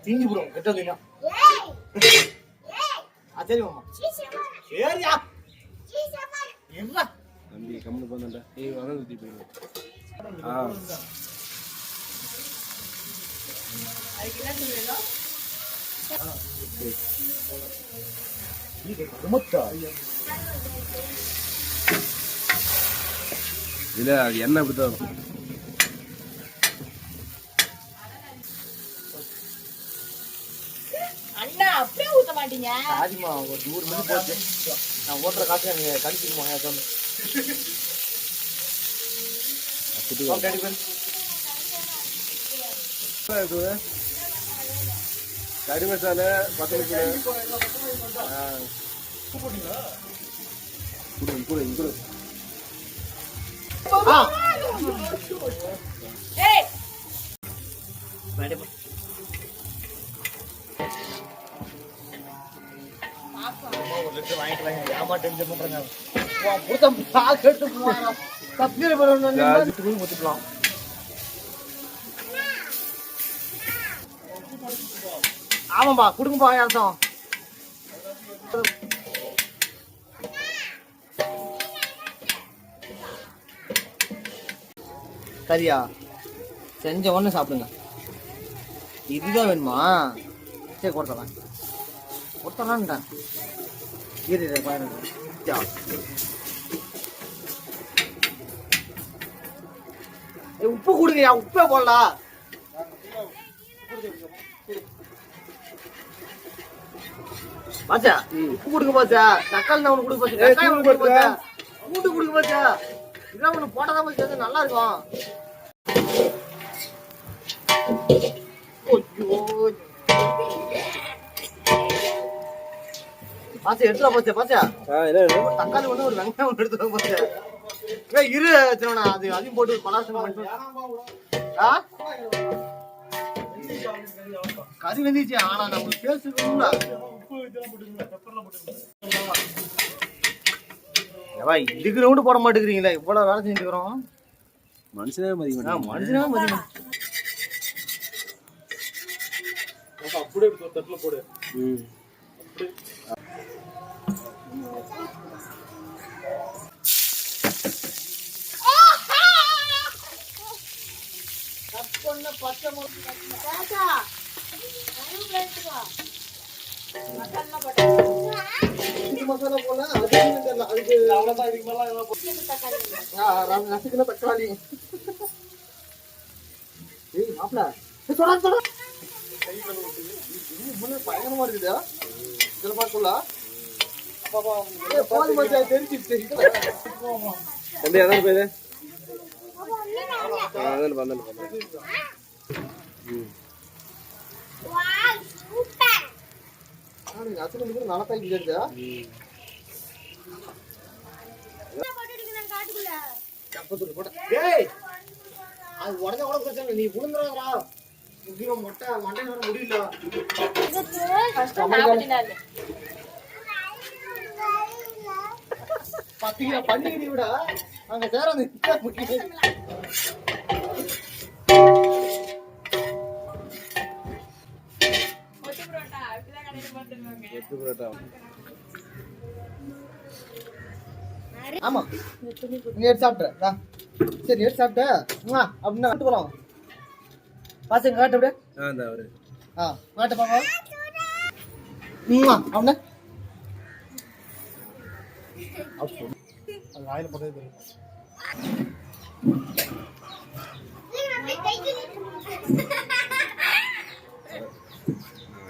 தீஞ்சு போடும் கெட்டதுங்க. சரி மாமா சரியா என்ன தம்பி கம்மி பண்ணா ஏய் வர ஊத்தி போயிடு. அதுக்கு என்ன சொல்லணும்? இல்ல எண்ணெய் அப்படித்தான். அண்ணா அப்படியே ஊத்த மாட்டீங்க. ஆதிமா ஒரு 100 மணி போச்சு. நான் ஓட்டுற காசு நீங்க கழிச்சிருமா சொன்ன. கறி மசாலா 10 கிலோ. குடு. ஏய் மேடம் ஒரு லிட்டர் வாங்கிட்டு ஏமா டென்ஷன் பண்றாங்க. புடுத்த பால் எடுத்து போறாங்க. சப்ஸ்கிரைப் பண்ணனும் வீட்டுக்கு போட்டுக்கலாம். ஆமாம்பா குடுங்கப்பா யார்தான். சரியா செஞ்ச ஒன்று சாப்பிடுங்க. இதுதான் வேணுமா? சரி கொடுத்தலான்ட்டேன். உப்பு கொடுங்கயா. உப்பே போடலாம். பாச்சா உப்பு கொடுங்க பாச்சா. தக்காளி ஒண்ணு கொடுங்க பாச்சா. வெங்காயம் கொடுங்க பாச்சா. பூண்டு கொடுங்க பாச்சா. இதெல்லாம் ஒண்ணு போட்டாதான் பாச்சா நல்லா இருக்கும். பாச்சா எடுத்துடா பாச்சா. பாச்சா தக்காளி ஒண்ணு ஒரு வெங்காயம் ஒண்ணு எடுத்துடா பாச்சா. இரு திருவண்ணா அது அதையும் போட்டு பலாசம் கறி வந்துச்சு. ஆனா நம்மளுக்கு பேசுறோம்ல இதுக்கு ரவுண்டு போட மாட்டேங்கிறீங்களா? இவ்வளவு வேலை செஞ்சுக்கிறோம். மனுஷனே மதிக்க மனுஷனே மதிக்க அப்படியே தட்டுல போடு. மசாலா போல அதுக்கு ரசிக்கல தக்காளி. மாப்பிள்ள பயங்கரமா இருக்குதா சில பாக்குள்ள பால் மஜா தெரிஞ்சிச்சு. தம்பி அதான் போயிடு. வந்தேன் நல்லா தான் தெரிஞ்சா அது உடனே கூட பிரச்சனை. நீ புழுந்துறாங்கடா மொட்டை மண்டை முடியல. பாத்தீங்களா பண்ணிக்கிட்டு விட அங்க சேர ஆமா நீ எடுத்து சாப்பிட்ட. சரி எடுத்து சாப்பிட்ட அப்படின்னா விட்டு போலாம். பாசங்க காட்டு அப்படியே. காட்டு பாப்பா. அவன அது வாயில போட்டது